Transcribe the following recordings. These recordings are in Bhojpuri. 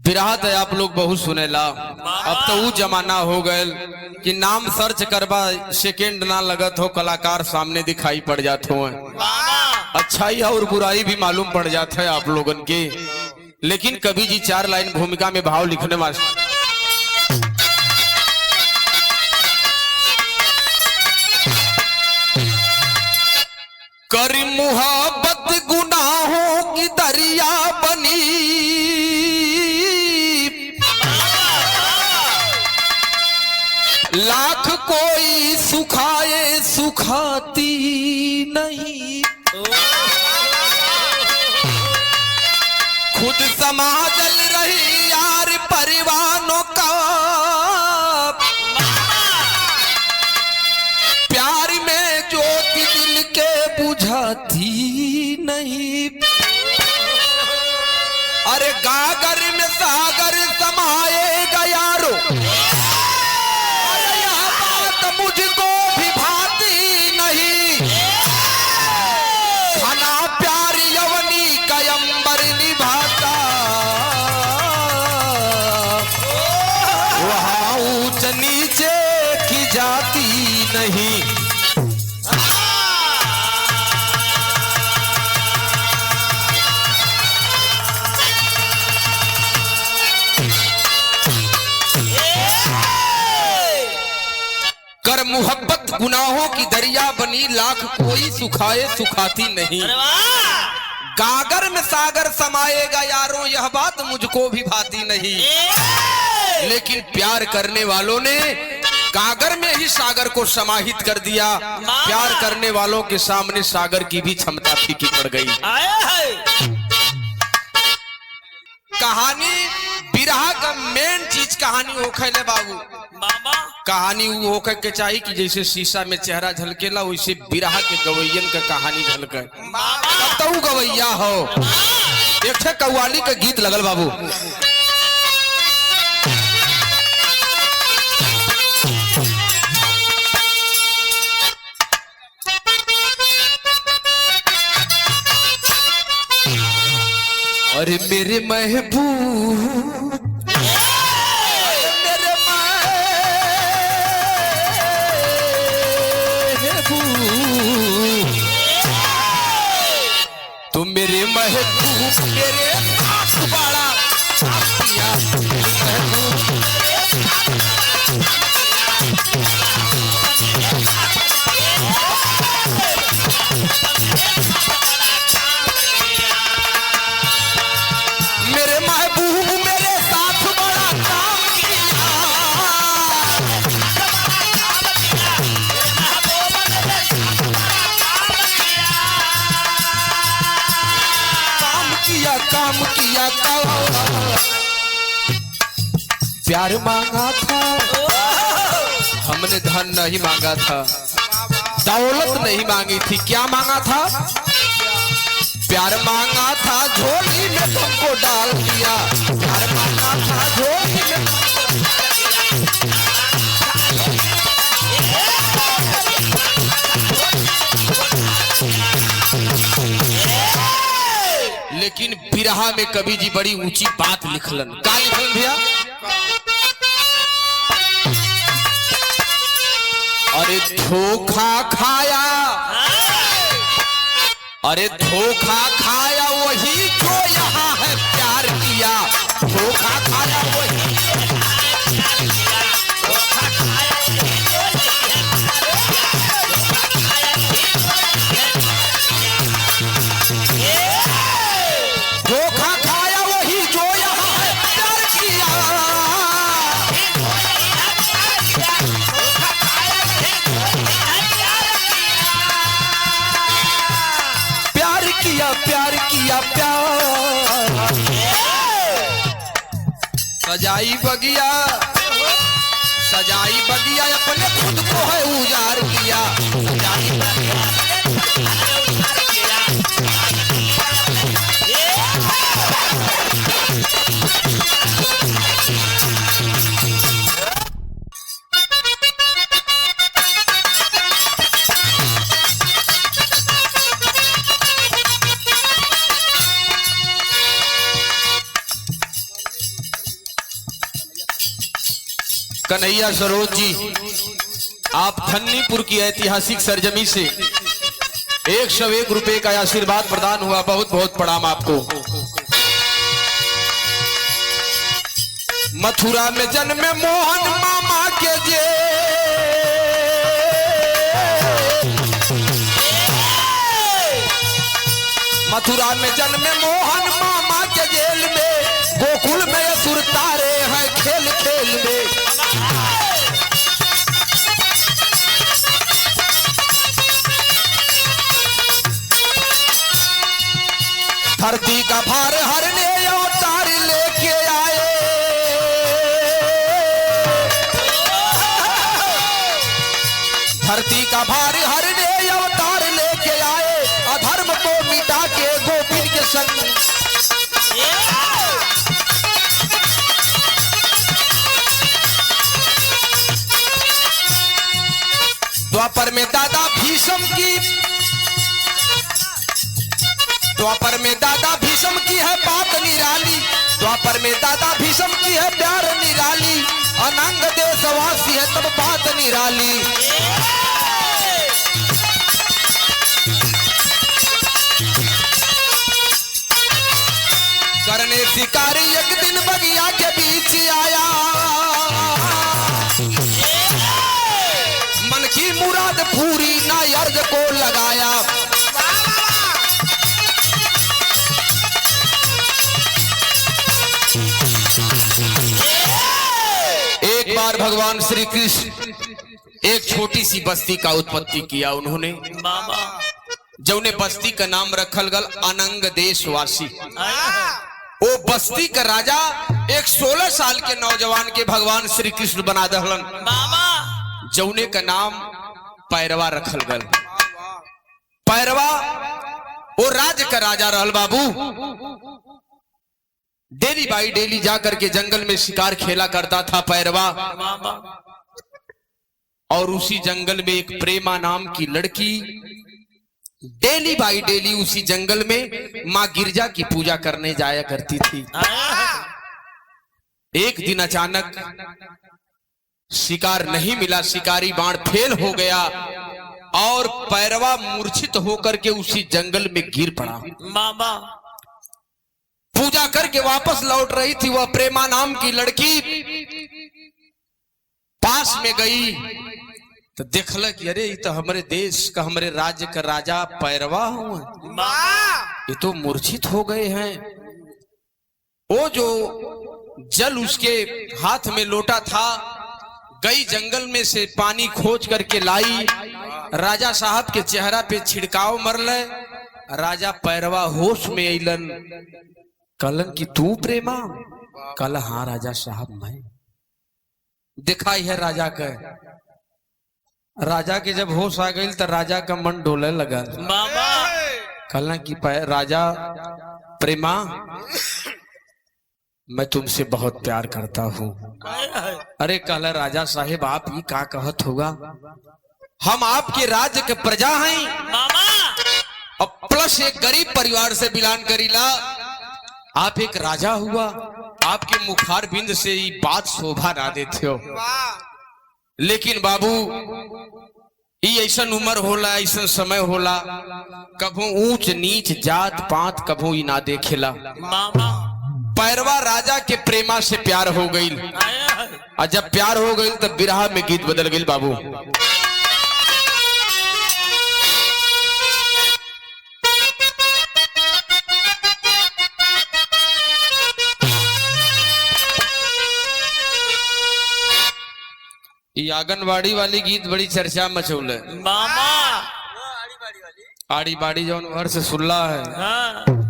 बिरहा तो आप लोग बहुत सुनेला। अब तो वो जमाना हो गए कि नाम सर्च करबा सेकेंड ना लगत हो, कलाकार सामने दिखाई पड़ जाते हो, अच्छाई और बुराई भी मालूम पड़ जाता है आप लोगन के। लेकिन कवि जी 4 लाइन भूमिका में भाव लिखने वाले कर मुहब्बत गुनाहों की दरिया बनी, लाख कोई सुखाए सुखाती नहीं, खुद समा जल रही यार परिवानों का, प्यार में ज्योति दिल के बुझाती नहीं। अरे गागर में सागर समाएगा यारो, अरे यह बात मुझको भी भाती नहीं, खाना प्यार यवनी का अंबर निभाता, वहाँ ऊंच नीचे की जाती नहीं। कर मुहब्बत गुनाहों की दरिया बनी, लाख कोई सुखाए सुखाती नहीं, गागर में सागर समाएगा यारों, यह बात मुझको भी भाती नहीं। लेकिन प्यार करने वालों ने गागर में ही सागर को समाहित कर दिया। प्यार करने वालों के सामने सागर की भी क्षमता फीकी पड़ गई। कहानी बिरहा का मेन चीज कहानी होखे बाबू, कहानी वो होकर के चाहिए कि जैसे शीशा में चेहरा झलकेला वैसे बिरहा के गवैयन का कहानी झलके, तब तो वो गवैया हो। एक ठे कव्वाली का गीत लगल बाबू, अरे मेरे महबूब तुम मेरे महबूब मेरे साथ बड़ा मेरे महबूब मेरे साथ बड़ा काम किया, काम किया प्यार मांगा था हमने, धन नहीं मांगा था, दौलत नहीं मांगी थी, क्या मांगा था? प्यार मांगा था झोली में तुमको डाल दिया, प्यार मांगा था झोली में लेकिन बिरहा में कवि जी बड़ी ऊंची बात लिखलन। का लिखलन भैया? अरे धोखा खाया, अरे धोखा खाया वही जो यहाँ है प्यार किया, धोखा खाया वही प्यार किया प्यार, सजाई बगिया सजाई बगिया अपने खुद को है उजाड़ किया, सजाई बगिया कन्हैया सरोज जी, आप धन्नीपुर की ऐतिहासिक सरजमी से 101 रुपए का आशीर्वाद प्रदान हुआ। बहुत बहुत प्रणाम आपको। मथुरा में जन्मे मोहन मामा के जे, मथुरा में जन्मे मोहन मामा के जेल में, गोकुल में असुर तारे हैं खेल खेल में। धरती का भार हरने अवतार लेके आए, धरती का भार हरने अवतार लेके आए, अधर्म को मिटा के गोपिन के संग। द्वापर में दादा भीष्म की, द्वापर में दादा भीष्म की है बात निराली, द्वापर में दादा भीष्म की है प्यार निराली, अनंग देशवासी है तब बात निराली। करने शिकारी एक दिन बगिया के बीच आया, मन की मुराद पूरी ना अर्ज को लगाया। एक बार भगवान श्री कृष्ण एक छोटी सी बस्ती का उत्पत्ति किया उन्होंने, जौने बस्ती का नाम रखल गल अनंग देशवासी। वो बस्ती का राजा एक 16 साल के नौजवान के भगवान श्री कृष्ण बना दहलन, जौने का नाम पैरवा रखल गल। पैरवा वो राज्य का राजा रहल बाबू। डेली बाई डेली जाकर के जंगल में शिकार खेला करता था पैरवा, और उसी जंगल में एक प्रेमा नाम की लड़की डेली बाई डेली उसी जंगल में मां गिरजा की पूजा करने जाया करती थी। एक दिन अचानक शिकार नहीं मिला, शिकारी बाण फेल हो गया और पैरवा मूर्छित होकर के उसी जंगल में गिर पड़ा। पूजा करके वापस लौट रही थी वह प्रेमा नाम की लड़की, पास में गई तो देखल कि अरे ये तो हमारे देश का हमारे राज्य का राजा पैरवा हुआ, ये तो मूर्छित हो गए हैं। वो जो जल उसके हाथ में लोटा था, गई जंगल में से पानी खोज करके लाई, राजा साहब के चेहरा पे छिड़काव मरले। राजा पैरवा होश में अलन, कलन की तू प्रेमा? कल हाँ राजा साहब मैं। दिखाई है राजा का। राजा के जब होश आ गई तो राजा का मन डोले लगा। कल की राजा प्रेमा मैं तुमसे बहुत प्यार करता हूँ। अरे कल राजा साहेब आप ही का कहत होगा, हम आपके राज्य के प्रजा हैं और प्लस एक गरीब परिवार से बिलोंग करीला। आप एक राजा हुआ, आपके मुखार बिंद से ही बात शोभा ना देते हो। लेकिन बाबू ये ऐसा उम्र होला, ऐसा समय होला, कभू ऊंच नीच जात पात कभू ही ना देखेला। पैरवा राजा के प्रेमा से प्यार हो गई, और जब प्यार हो गई तब बिरहा में गीत बदल गई बाबू। ये आंगनबाड़ी वाली गीत बड़ी चर्चा मचौल है मामा। आड़ी बाड़ी जौन घर से सुल्ला है,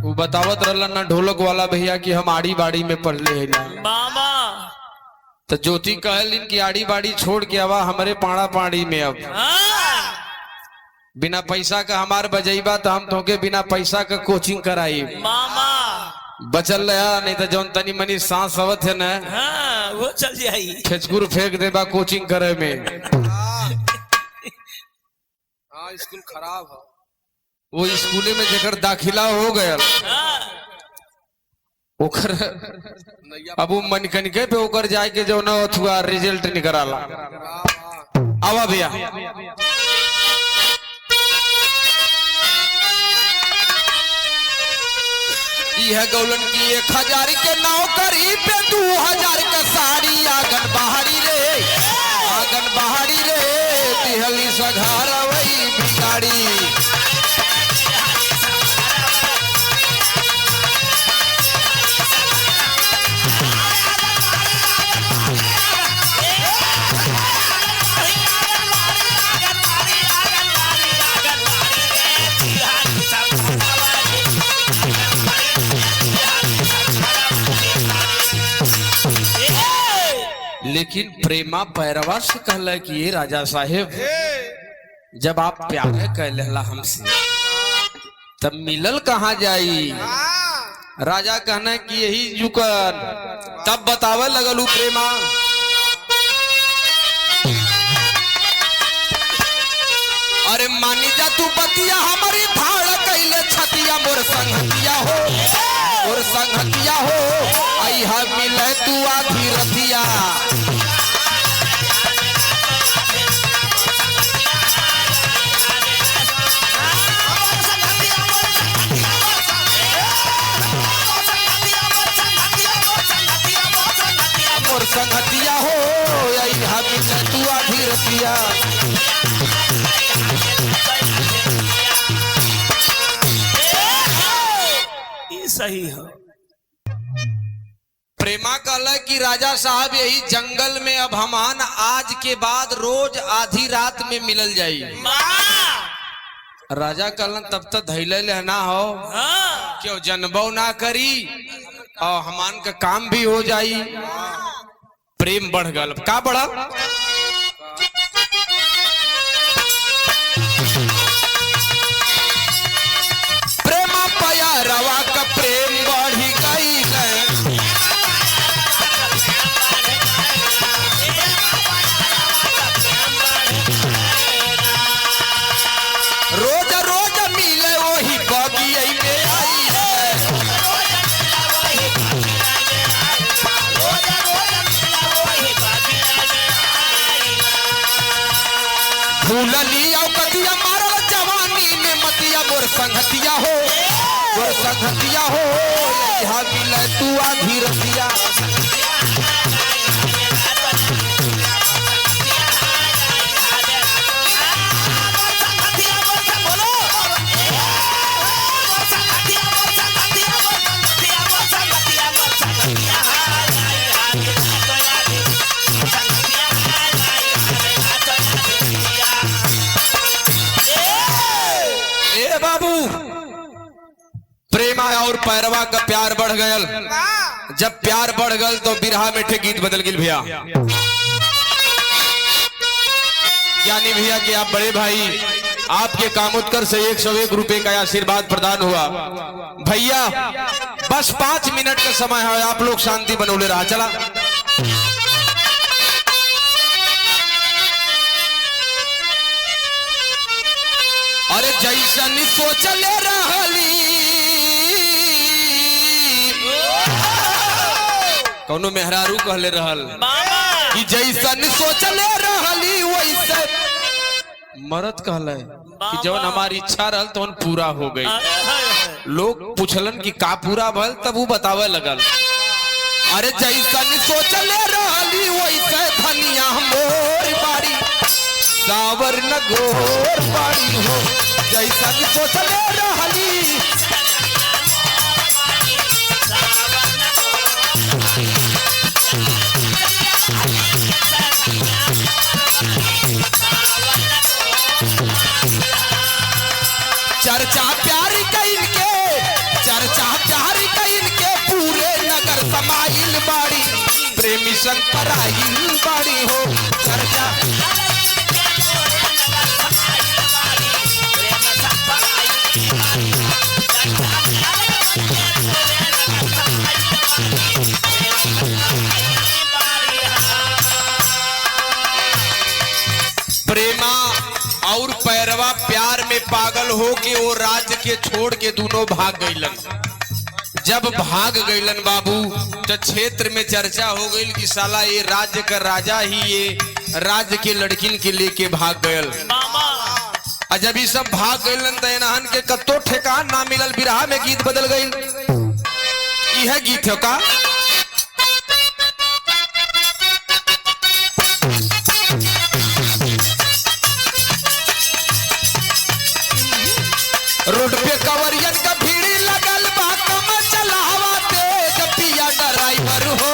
वो बतावत रहला ना ढोलक वाला भैया कि हम आड़ी बाड़ी में पढ़ ले मामा। तो ज्योति कहलिन कि आड़ी बाड़ी छोड़ के आवा हमारे पाड़ा पाड़ी में। अब बिना पैसा का हमार बजैबा तो हम तोके बिना पैसा का कोचिंग कराई मामा। बचल रहा नहीं तो जौन तनी मनी सांस आवत है ना, वो चल जाई, खेचकुर फेंक देबा कोचिंग करे में। हाँ स्कूल खराब है, वो स्कूले में जेकर दाखिला हो गया ओकर अब वो मनकनिके पे ओकर जाए के जो ना अथुआ रिजल्ट निकराला। आवा भैया यह गौलन की 1000 के नौकरी पे 2000 का साड़ी आंगन बाहरी रे तिहली सघार वही बिगाड़ी। लेकिन प्रेमा पैरवा से कहला कि ये राजा साहेब जब आप प्यार कर लेला हमसे तब मिलल कहाँ जाई। राजा कहना कि यही जुकन तब बतावे लगलू प्रेमा अरे मानी जा तू बतिया हमारी भाड़ कैले छतिया मोर संगतिया हो आई हा मिले तू आधी रतिया। मोर संगतिया हो आई हा मिले तू आधी रतिया। सही है। प्रेमा कहला कि राजा साहब यही जंगल में अब हमान आज के बाद रोज आधी रात में मिलल जाई। राजा कहला तब तक धैले लेना हो क्यों जनबो ना करी और हमान का काम भी हो जाई। प्रेम बढ़ गल का बढ़ा प्रेमा पया रवा का प्रेम बढ़ी गई रोज रोज मिले वही बगिया में आई है। भूलनी और कतिया मारल जवानी में मतिया मोर संगतिया हो यहाँ मिले तू आधी रतिया। ए बाबू प्रेमा और पैरवा का प्यार बढ़ गयल। जब प्यार बढ़ गल तो बिरहा में ठे गीत बदल गिल भैया। ज्ञानी भैया कि आप बड़े भाई आपके कामोत्कर से 101 रुपए का आशीर्वाद प्रदान हुआ। भैया बस 5 मिनट का समय है आप लोग शांति बनौले रहा चला। अरे जैसन सोचले रहली कौनो मेहरारू कहले रहल कि जैसन सोचले रहली वैसे मरद कहले कि जवन हमारी इच्छा रहल तो पूरा हो गई। लोग पूछलन कि का पूरा भल तब वो बतावे लगल अरे जैसन सोचले रहली वैसे धनिया मोर बाड़ी सावर न गोर बाड़ी हो जैसन सोचले रहली। चर्चा प्यारी कइन के पूरे नगर समाइल बाड़ी प्रेमी संग पराइल बाड़ी हो चर्चा। प्रेमा और पैरवा प्यार में पागल हो के वो राज्य के छोड़ के दोनों भाग गईलन। जब भाग गईलन बाबू तो क्षेत्र में चर्चा हो गई कि साला ये राज्य का राजा ही ये राज्य के लड़किन के लेके भाग गयल। और जब ये सब भाग गईलन तो इन्हन के कत्तो ठेकान ना मिलल, बिरहा में गीत बदल गई। यह गीत है का रोड पे कवरियन का भीड़ लगल बा, कम चलावा तेज पिया ड्राइवर हो।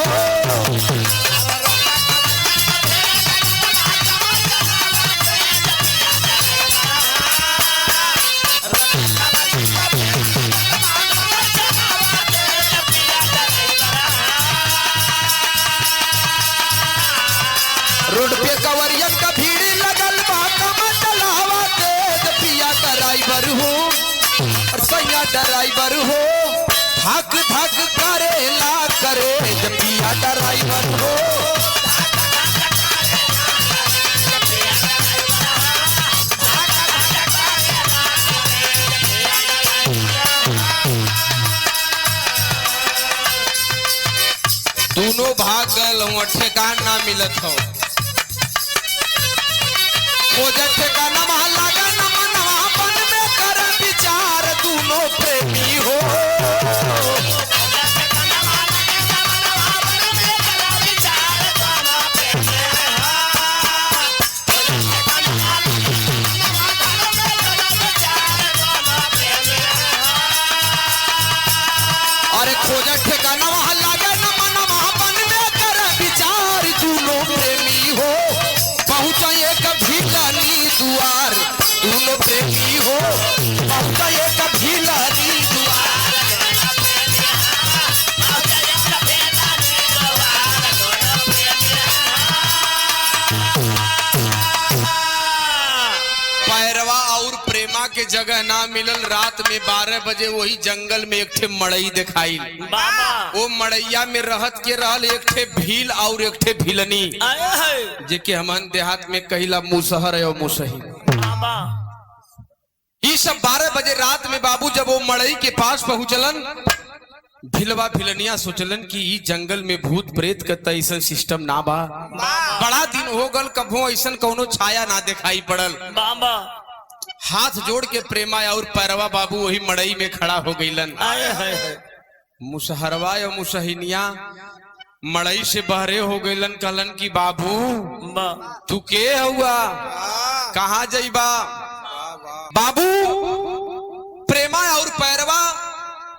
रोड पे कवरियन का भीड़ लगल बा, कम चलावा तेज पिया ड्राइवर हो। सैया ड्राइवर हो, धक धक करेला करे पिया ड्राइवर हो। दोनों भाग गए, ठेकान ना मिलत हो। ठेकाना महल लगा नवापन में कर विचार दोनों प्रेमी हो। अरे खोजा ठेकाना महल लगा नवापन में कर विचार दोनों प्रेमी हो। पहुंचे कभी लानी दुआर दोनों प्रेमी हो। पहुंचे कभी लानी दुआर। पैरवा और प्रेमा के जगह ना मिलल। रात में 12 बजे वही जंगल में एक ठे मड़ई दिखाई। वो मड़ैया में रहत के रहल एक ठे भील और एक ठे भिलनी, जेके हमन देहात में कहिला मुसहर है और मुसही। ये सब 12 बजे रात में बाबू जब वो मड़ई के पास पहुंचलन, भिलवा भिलनिया सोचलन कि ई जंगल में भूत प्रेत का तैसन सिस्टम ना बा। बड़ा दिन हो गल, कभो ऐसन कौनो छाया ना दिखाई पड़ल। हाथ जोड़ के प्रेमा और पैरवा बाबू वही मड़ई में खड़ा हो गईलन। मुसहरवा और मुसहिनिया मड़ई से बहरे हो गईलन। कहलन कि बाबू तू के हुआ, कहाँ जाइबा? बाबू प्रेमा और पैरवा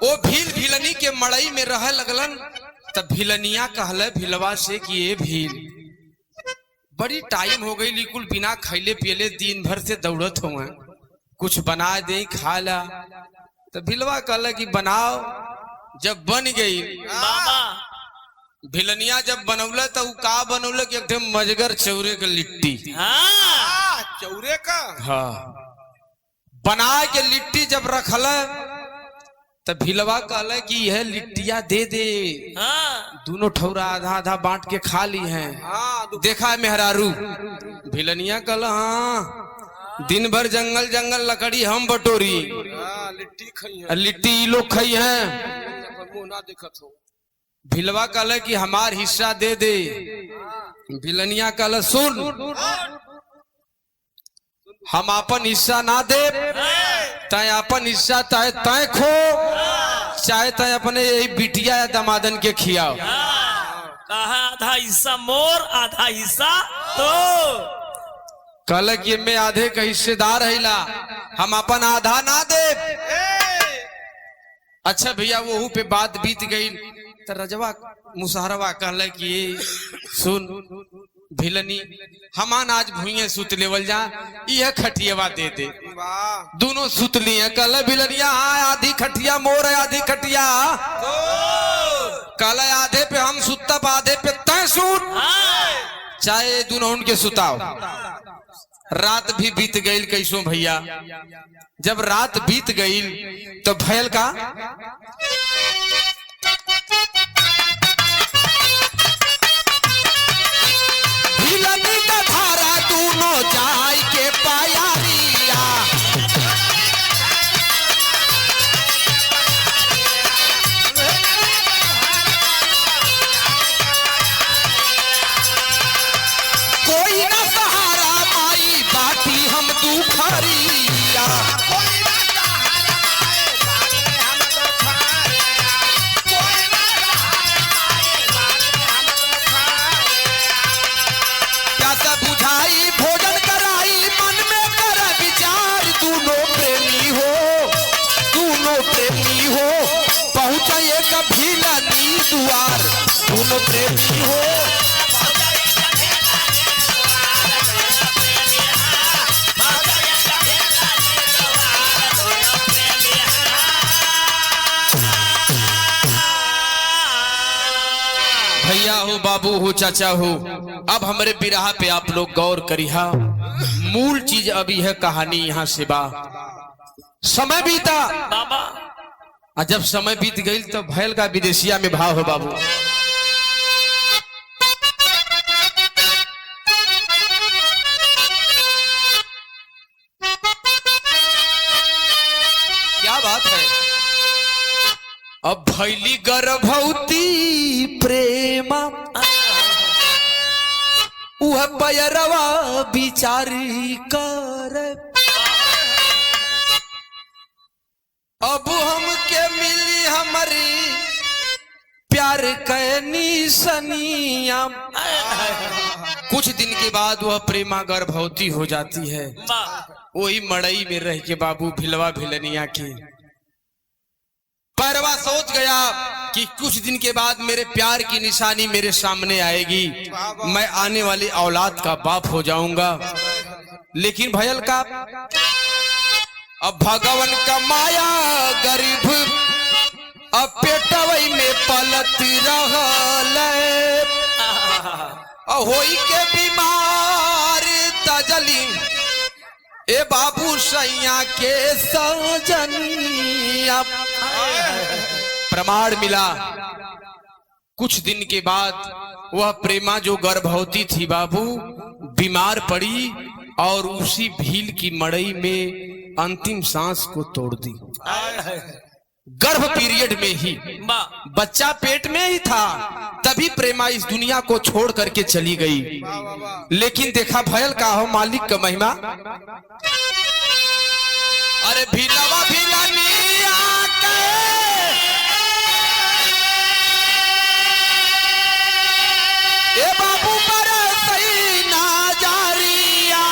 वो भील भिलनी के मड़ई में रह लगलन। तब भिलनिया कहले भिलवा से कि ये भील बड़ी टाइम हो गई, लिकुल बिना खैले पियले दिन भर से दौड़त हुए, कुछ बना दे खा ला। तो भिलवा कहले कि बनाओ। जब बन गई भिलनिया जब बनौला तो का बनौला कि एकदम मजगर चौरे का लिट्टी। चौरे का हाँ बना के लिट्टी जब रखल तब भिलवा कहले कि यह लिट्टिया दे दे। दोनों ठौरा आधा आधा बांट के खा ली हैं। देखा मेहरारू? भिलनिया कहला हाँ दिन भर जंगल जंगल लकड़ी हम बटोरी, लिट्टी लोग खाई हैं। भिलवा कहले कि हमार हिस्सा दे दे। भिलनिया कहला सुन, हम अपन हिस्सा ना दे, तय अपन हिस्सा तय तय खो, चाहे तय अपने यही बिटिया या दमादन के खियाओ। कहा आधा हिस्सा मोर आधा हिस्सा तो कल कि मैं आधे का हिस्सेदार हैला, हम अपन आधा ना दे। अच्छा भैया वहू पे बात बीत गई। तो रजवा मुसहरवा कहले कि सुन भिलनी, हमान आज भूये सुत लेवल जा, यह खटियावा दे दे। दोनों सुत लिए। कल भिलनिया हाँ आधी खटिया मोर है आधी खटिया। कल आधे पे हम सुतब आधे पे तय सुत, चाहे दोनों उनके सुताओ। रात भी बीत गई कैसो भैया। जब रात बीत गई तो भयल का भिलनी का धारा दोनों जाय के पायारिया। दुआर दोनों प्रेमी हो। भैया हो, बाबू हो, चाचा हो, अब हमारे बिरहा पे आप लोग गौर करिहा। मूल चीज अभी है कहानी यहाँ से बा। समय बीता बाबा, और जब समय बीत गई तो भैल का विदेशिया में भाव हो बाबू। क्या बात है। अब भैली गर्भवती प्रेमा वह पैरवा बिचारी कर। अब हमके मिली हमारी प्यार कैनी सनिया। कुछ दिन के बाद वह प्रेमा गर्भवती हो जाती है। वही मड़ई में रह के बाबू भिलवा भिलनिया की पैरवा सोच गया कि कुछ दिन के बाद मेरे प्यार की निशानी मेरे सामने आएगी, मैं आने वाली औलाद का बाप हो जाऊंगा। लेकिन भयल का अब भगवान का माया गरीब अब पेटवई में पलत रहल होई के बीमार तजली ए बाबू सैया के सजनिया। प्रमाण मिला कुछ दिन के बाद वह प्रेमा जो गर्भवती थी बाबू बीमार पड़ी और उसी भील की मड़ई में अंतिम सांस को तोड़ दी। गर्भ पीरियड में ही बच्चा पेट में ही था, तभी प्रेमा इस दुनिया को छोड़ करके चली गई। लेकिन देखा भयल का हो मालिक का महिमा। अरे भीलवा भिलनिया के ए बाबू पर सही ना जारिया।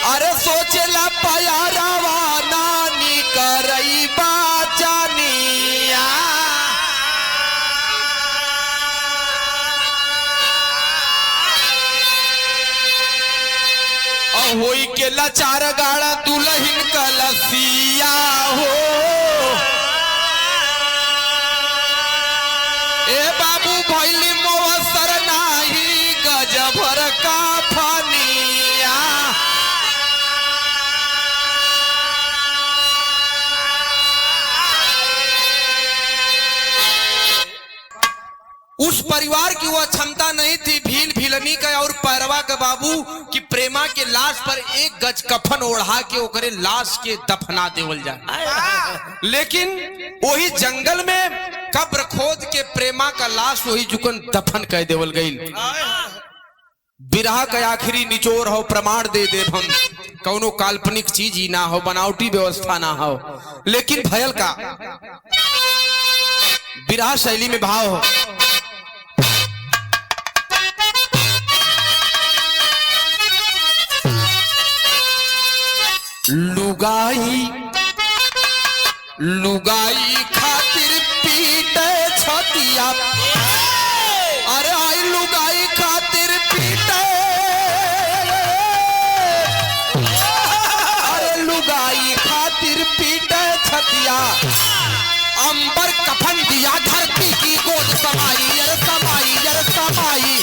अरे सोचला प्यारवा नानी करई बाचनिया। होई के लाचार गाड़ा दुल्हन कलसिया हो। ए बाबू भैली मोहसर नाही गजभर का फनिया। उस परिवार की वह क्षमता नहीं थी भील भीलनी का और पैरवा का बाबू कि प्रेमा के लाश पर एक गज कफन ओढ़ा के ओकरे लाश के दफना देवल जाए। लेकिन वही जंगल में कब्र खोद के प्रेमा का लाश वही जुकन दफन कर देवल गई। बिरहा का आखिरी निचोर हो, प्रमाण दे देव हम, कौनो काल्पनिक चीज ही ना हो, बनावटी व्यवस्था ना हो। लेकिन भयल का बिरहा शैली में भाव हो। लुगाई लुगाई खातिर पीटे छतिया। अरे आई लुगाई खातिर पीटे। अरे लुगाई खातिर पीटे छतिया। अंबर कफन दिया धरती की गोद समाई। अरे समाई, अरे समाई।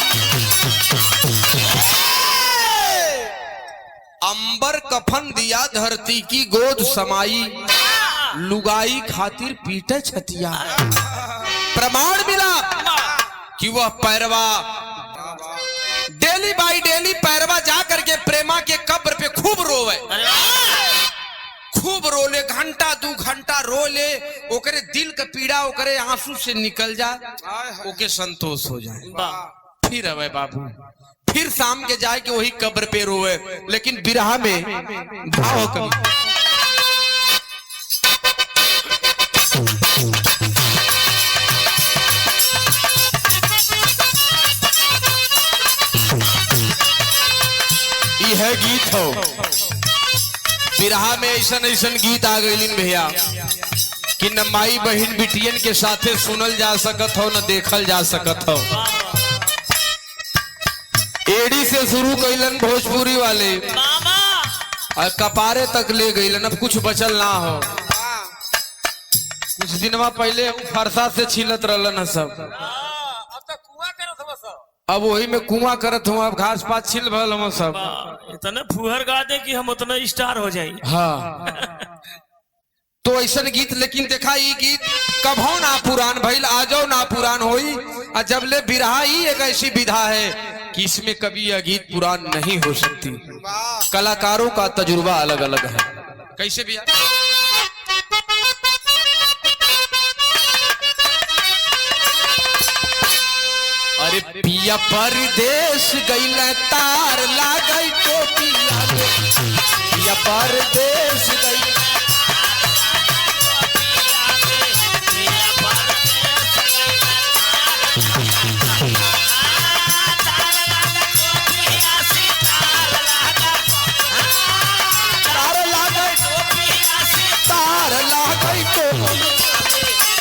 अंबर कफन दिया धरती की गोद समाई। लुगाई खातिर पीटे छतिया। प्रमाण मिला कि वह पैरवा डेली बाई डेली पैरवा जा करके प्रेमा के कब्र पे खूब रोवे, खूब रोले, घंटा दू घंटा रोले। ओकरे दिल का पीड़ा ओकरे आंसू से निकल जाए, ओके संतोष हो जाए। फिर अवे बाबू फिर शाम के जाए के वही कब्र पे रोवे। लेकिन बिरहा में भाव कभी यह गीत हो बिरहा में ऐसन ऐसन गीत आ गई भैया कि न माई बहन बिटियन के साथे सुनल जा सकत हो न देखल जा सकत हो। एड़ी से शुरू कैलन भोजपुरी वाले और कपारे तक ले गईलन, अब कुछ बचल ना हो। कुछ दिनवा पहले फरसा से छिलत रहलन सब, अब वही में कुआं करत हूँ, अब घास पात छिल भल हम सब। इतने फुहर गा दे कि हम उतना स्टार हो जाए। हाँ तो ऐसा गीत, लेकिन देखा ये गीत कभो ना पुरान भइल, आजो ना पुरान होई। और जब ले बिरहा ही एक ऐसी विधा है कि इसमें कभी यह गीत पुरान नहीं हो सकती। कलाकारों का तजुर्बा अलग अलग है। कैसे भी अरे पिया परदेश गइल तार लागई टोपिया में, पिया परदेश गइल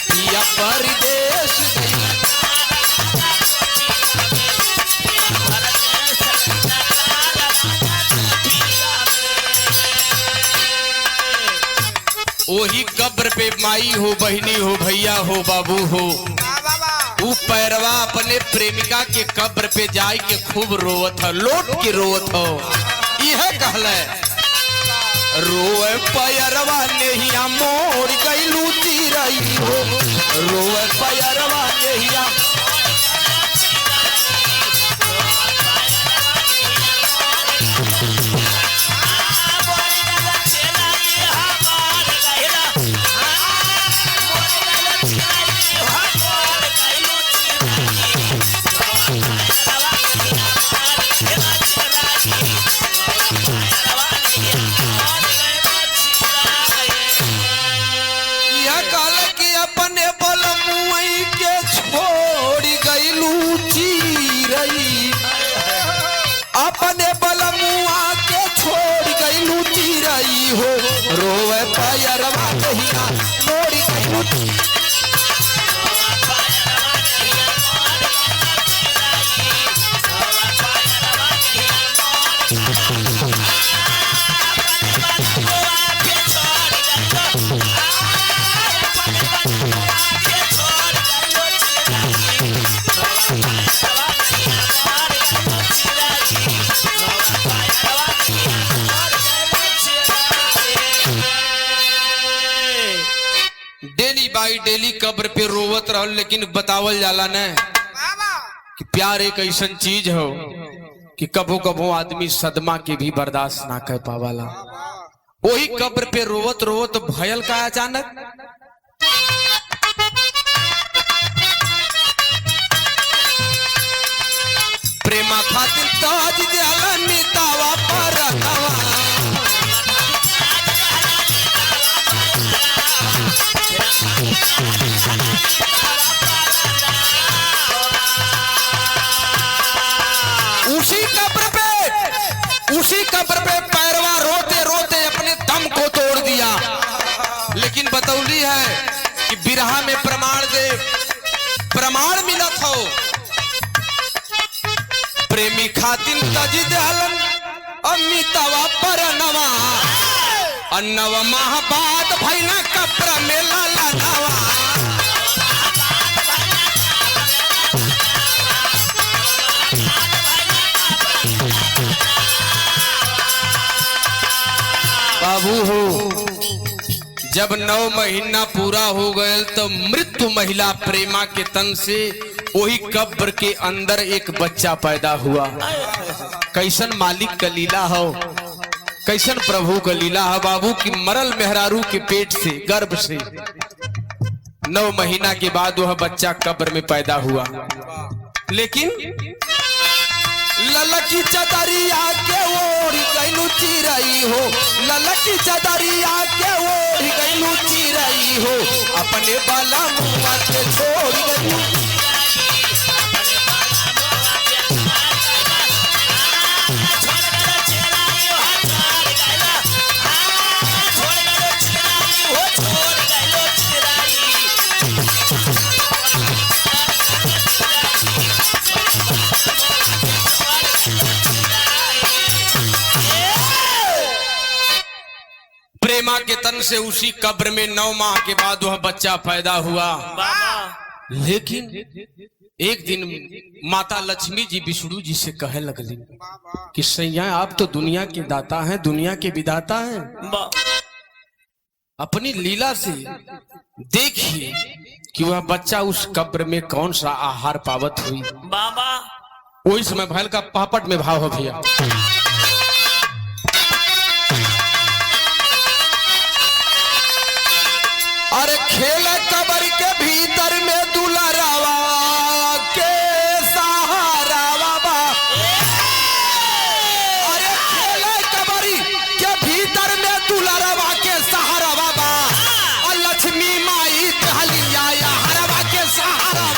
पिया परदेश वही कब्र पे माई हो, बहनी हो, भैया हो, बाबू हो, वो पैरवा अपने प्रेमिका के कब्र पे जाए के खूब रोवत है, लोट के रोवत हो। यह कहले रोए पैरवा नहिया मोड़ गइलू चिरई हो, रोए पैरवा नहिया अपने बलमुआ के छोड़ गइलू चिरई हो, रोए पैरवा नहिया मोड़ गइलू। डेली बाई डेली कब्र पे रोवत रहल, लेकिन बतावल जाला न कि प्यार एक ऐसन चीज हो कि कभो कभो आदमी सदमा के भी बर्दाश्त ना कर पावाला। वही कब्र पे रोवत रोवत भयल का अचानक प्रेमा खातिर ताज दियाला नीतावा पर उसी कब्र पे पैरवा रोते रोते अपने दम को तोड़ दिया। लेकिन बतौली है कि बिरहा में प्रमाण मिलत हो, प्रेमी खातिन तजिद हलन अमितावा परनवा, अन्नव माह बाद भैना कब्र में ललनवा। बाबू हो, जब 9 महीना पूरा हो गए तो मृत्यु महिला प्रेमा के तन से वही कब्र के अंदर एक बच्चा पैदा हुआ। कैसन मालिक का लीला हो, कैसन प्रभु का लीला है बाबू की मरल मेहरारू के पेट से, गर्भ से 9 महीना के बाद वह बच्चा कब्र में पैदा हुआ। लेकिन ललकी चदरिया के ओढ़ गइलू चिरई हो, ललकी चदरिया के ओढ़ गइलू चिरई हो, अपने बाला मुआ के छोड़ गइलू। प्रेमा के तन से उसी कब्र में 9 माह के बाद वह बच्चा पैदा हुआ। लेकिन एक दिन माता लक्ष्मी जी विष्णु जी से कहे लगली कि सैया आप तो दुनिया के दाता हैं, दुनिया के विधाता हैं, अपनी लीला से देखिए कि वह बच्चा उस कब्र में कौन सा आहार पावत हुई। बाबा वही समय भैल का पापट में भाव हो भैया। अरे खेल कब्र के भीतर में दुलारावा के सहारा बाबा। अरे खेल कब्र के भीतर में दुलारावा के सहारा बाबा। और लक्ष्मी माई टहलिया या हरवा के सहारा।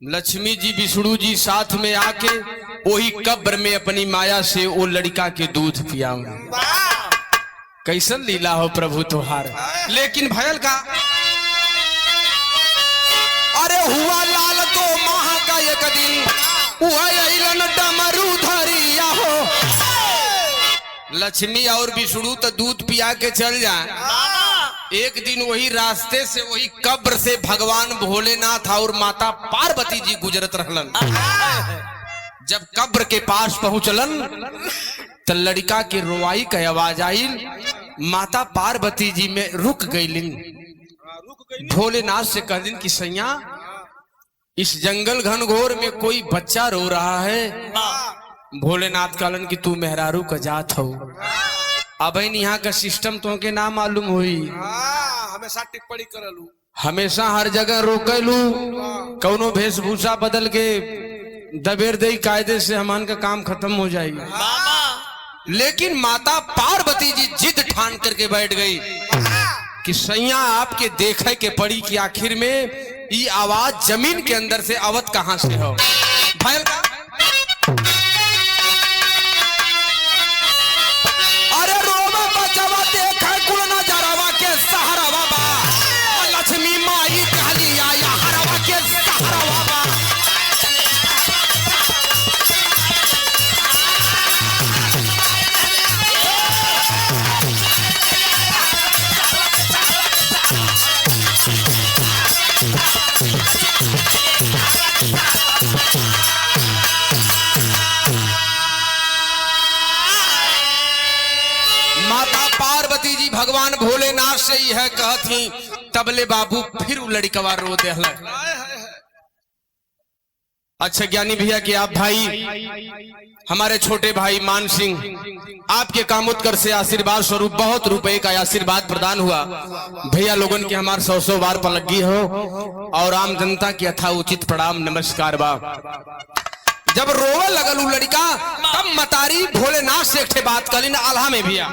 लक्ष्मी जी विष्णु जी साथ में आके वही कब्र में अपनी माया से वो लड़का के दूध पिया। कैसन लीला हो प्रभु तुहार। लेकिन भयल का अरे हुआ लाल तो माह का एक दिन वह डमरू धरिया हो। लक्ष्मी और विष्णु तो दूध पिया के चल जाए। एक दिन वही रास्ते से वही कब्र से भगवान भोलेनाथ और माता पार्वती जी गुजरत रहलन। जब कब्र के पास पहुंचलन तो लड़का के रोवाई का आवाज आई। माता पार्वती जी में रुक गईलिन। भोलेनाथ से कहलिन कि सैया इस जंगल घनघोर में कोई बच्चा रो रहा है। भोलेनाथ कहलन कि तू मेहरारू का जात हो। अब यहाँ का सिस्टम तो के ना मालूम हुई। हमेशा टिप्पणी करलू, हमेशा हर जगह रोकलू, कौनो वेशभूषा बदल के दबेर दे कायदे से हमान का काम खत्म हो जाएगी। लेकिन माता पार्वती जी जिद ठान करके बैठ गई कि सैया आपके देखे के पड़ी कि आखिर में ये आवाज जमीन के अंदर से आवत कहां से हो। भैल का माता पार्वती जी भगवान भोलेनाथ से ही है कहती। तबले बाबू फिर लड़कवा रो दे। अच्छा ज्ञानी भैया कि आप भाई हमारे छोटे भाई मान सिंह आपके कामोत्कर से आशीर्वाद स्वरूप बहुत रुपए का आशीर्वाद प्रदान हुआ। भैया लोगन के हमारे 100 बार पलगी हो और आम जनता की यथा उचित प्रणाम नमस्कार बा। जब रोवे लगल उ लड़का तब मतारी भोलेनाथ से एक बात कली ना आल्हा में भैया।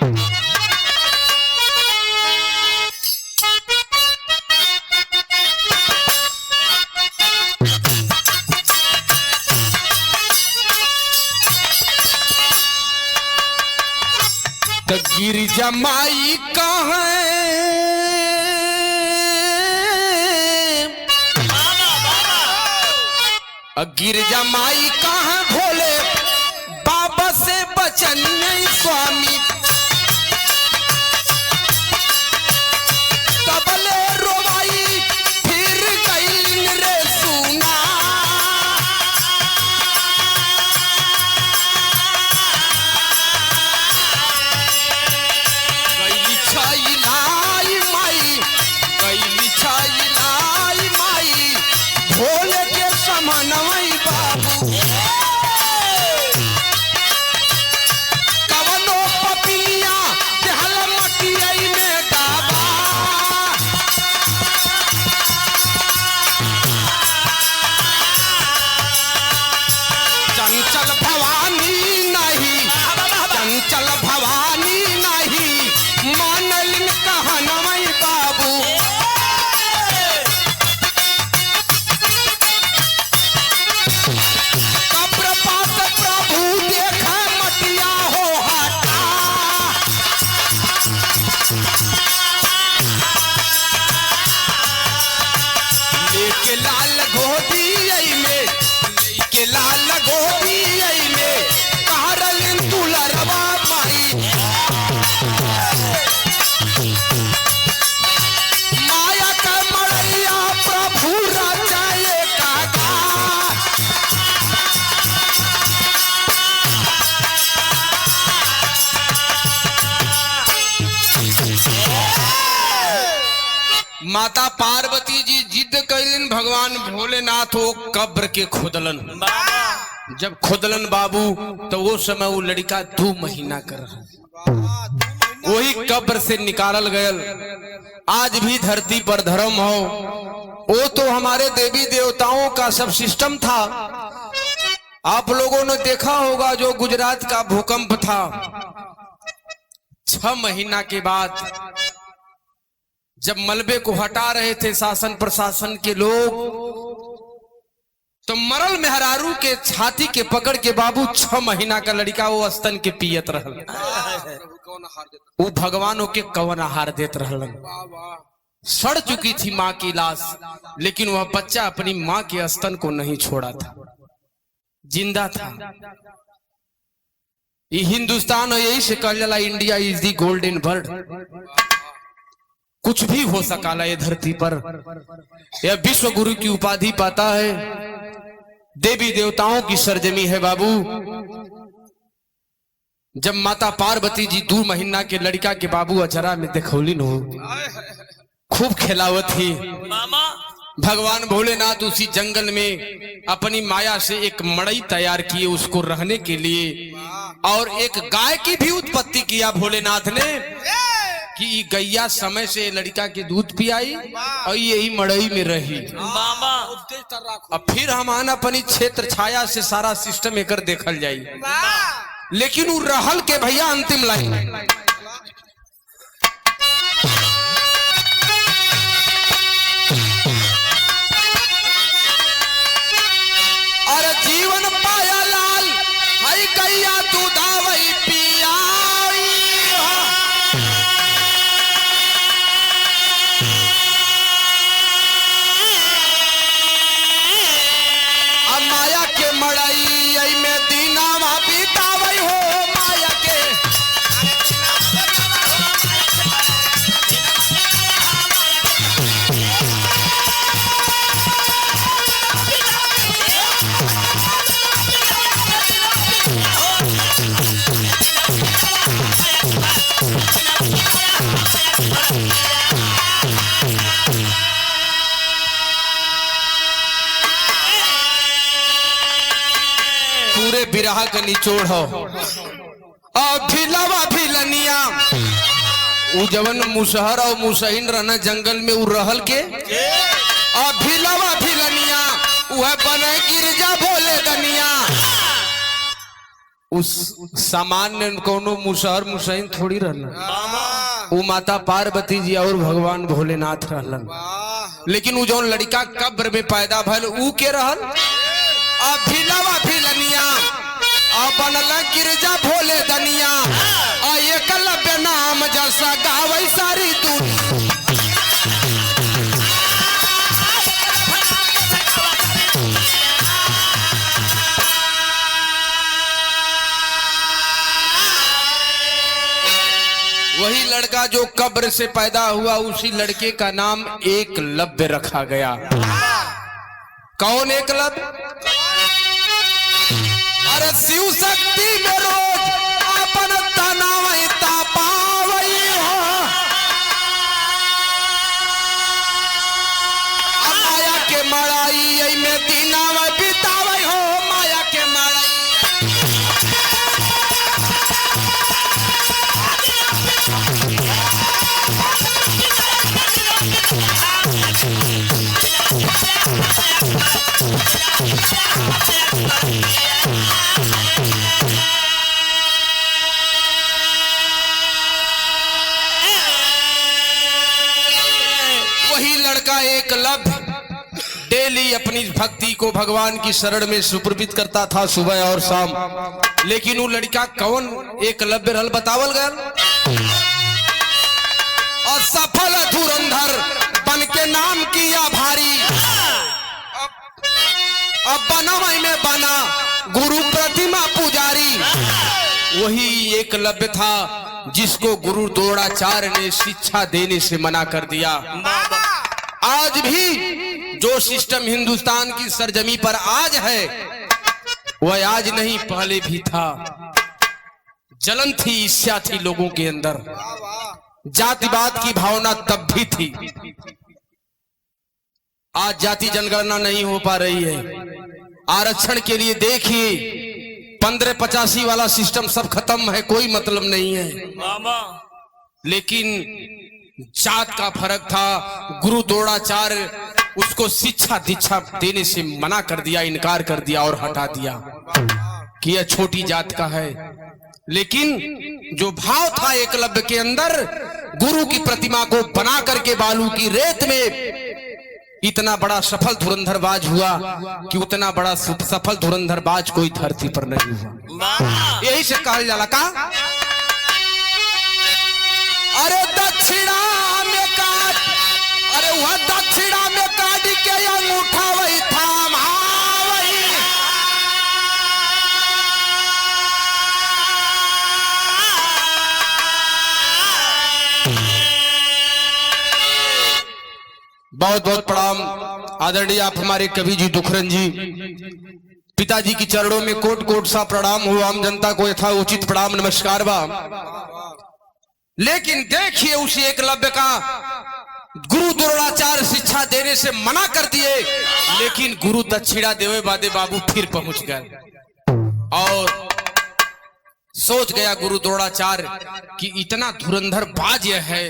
तो गिरजा माई कहाँ गिरजा माई कहाँ भोले बाबा से बचन नहीं स्वामी। तबले रोवाई फिर गई रे सुना। गई छाई माई गई छाई माई भोले के समानवई बाबू। कवनो पपी जहनमई बाबू कब्र पास प्रभु देखा मटिया हो हटा लेके लाल घोटी में लेके लाल घोटी में कारलिन तुलरवा माई माया का मड़ैया प्रभु राजाए कागा माता पार्वती जी जिद कैलिन भगवान भोलेनाथ हो कब्र के खुदलन। जब खुदलन बाबू तो वो समय वो लड़का 2 महीना कर रहा वही कब्र से निकालल गयल। आज भी धरती पर धर्म हो वो तो हमारे देवी देवताओं का सब सिस्टम था। आप लोगों ने देखा होगा जो गुजरात का भूकंप था 6 महीना के बाद जब मलबे को हटा रहे थे शासन प्रशासन के लोग तो मरल मेहरारू के छाती के पकड़ के बाबू 6 महीना का लड़का वो स्तन के पियत रहल। वो भगवानों के कवन आहार देत रहल। सड़ चुकी थी माँ की लाश लेकिन वह बच्चा अपनी माँ के स्तन को नहीं छोड़ा था, जिंदा था। ये हिंदुस्तान और यही से कहा जाला India is the golden world. कुछ भी हो सकाला ये धरती पर। यह विश्व गुरु की उपाधि पाता है, देवी देवताओं की सरजमी है बाबू। जब माता पार्वती जी 2 महीना के लड़का के बाबू अचरा में देखौलिन हो खूब खिलावत थी। भगवान भोलेनाथ उसी जंगल में अपनी माया से एक मड़ई तैयार किए उसको रहने के लिए और एक गाय की भी उत्पत्ति किया भोलेनाथ ने कि गैया समय से लड़का के दूध पियाई और यही मड़ई में रही। अब फिर हम अपनी क्षेत्र छाया से सारा सिस्टम एकर देखल जाई। लेकिन वो रहल के भैया अंतिम लाइन और जीवन पाया लाल हई गैया तू दावई पिया माया के मड़ई में दीनावा बीतावई हो माया के पूरे बिरहा का निचोड़ हो भिलवा भिलनिया उ जवन मुसहर और मुसहिन रहना जंगल में उ रहल के भिलवा भिलनिया वह बने गिरजा भोले दनिया। उस सामान्य कोनो मुसहर मुसहिन थोड़ी रहना, वो माता पार्वती जी और भगवान भोलेनाथ रहलन। लेकिन वो जौन लड़का कब्र में पैदा भल ऊ के रहल भिलवा भिलनिया बनल गिरजा भोले दनिया एकलव्य नाम जैसा गावई सारी दुनिया। वही लड़का जो कब्र से पैदा हुआ उसी लड़के का नाम एकलव्य रखा गया। कौन एकलव्य? अरे शिव शक्ति में रोज अपन तनावई तापावई हो माया के मड़ाई में दीनावा बितावई हो माया के मड़ाई। लड़का एकलव्य डेली अपनी भक्ति को भगवान की शरण में सुप्रभित करता था सुबह और शाम। लेकिन वो लड़का कौन एकलव्य रहल बतावल गया। और सफल धुरंधर बन के नाम किया भारी। अब बना में बना गुरु प्रतिमा पुजारी। वही एकलव्य था जिसको गुरु द्रोणाचार्य ने शिक्षा देने से मना कर दिया। आज भी जो सिस्टम हिंदुस्तान की सरजमी पर आज है वह आज नहीं पहले भी था। जलन थी, ईर्ष्या थी लोगों के अंदर, जातिवाद की भावना तब भी थी। आज जाति जनगणना नहीं हो पा रही है। आरक्षण के लिए देखिए 1585 वाला सिस्टम सब खत्म है, कोई मतलब नहीं है। लेकिन जात का फर्क था। गुरु द्रोणाचार्य उसको शिक्षा दीक्षा देने से मना कर दिया, इनकार कर दिया और हटा दिया कि यह छोटी जात का है। लेकिन जो भाव था एकलव्य के अंदर, गुरु की प्रतिमा को बना करके बालू की रेत में इतना बड़ा सफल धुरंधरबाज हुआ कि उतना बड़ा सफल धुरंधरबाज कोई धरती पर नहीं हुआ। यही से कहा जाला का, अरे दक्षिणा में काट, अरे वह दक्षिणा में काट के अंगूठा वही थाम वही। बहुत बहुत प्रणाम आदरणीय आप हमारे कवि जी दुखरन जी, पिताजी की चरणों में कोट कोट सा प्रणाम हो। आम जनता को यथाउचित प्रणाम नमस्कार बा। लेकिन देखिए उस एकलव्य का गुरु द्रोणाचार्य शिक्षा देने से मना कर दिए, लेकिन गुरु दक्षिणा देवे बादे बाबू फिर पहुंच गए। और सोच गया गुरु द्रोणाचार्य कि इतना धुरंधर बाज है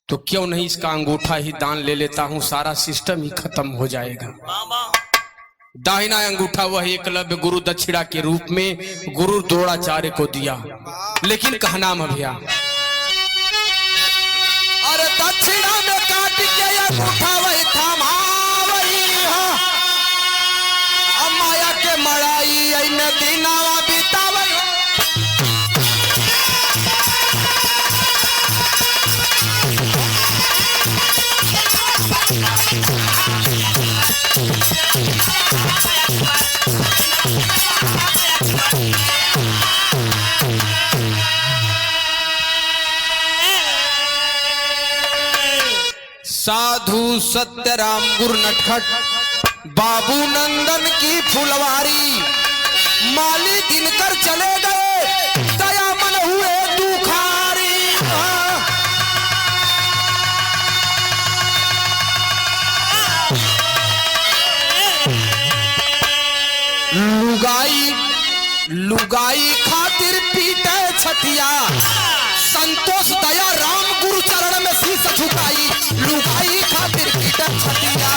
तो क्यों नहीं इसका अंगूठा ही दान ले लेता हूं, सारा सिस्टम ही खत्म हो जाएगा। दाहिना अंगूठा वह एकलव्य गुरु दक्षिणा के रूप में गुरु द्रोणाचार्य को दिया। लेकिन कहना भैया, अरे दक्षिणा में काट के अंगूठा वही थामा वही। अब माया के मड़ाई में दिनावा बितावल। साधु सत्यराम गुरु नटखट बाबू नंदन की फुलवारी, माली दिनकर चले गए दया मन हुए दुखारी। लुगाई खातिर पीटे छतिया, संतोष दया राम गुरु चरण में शीश झुकाई। लुगाई खातिर पीटे छतिया,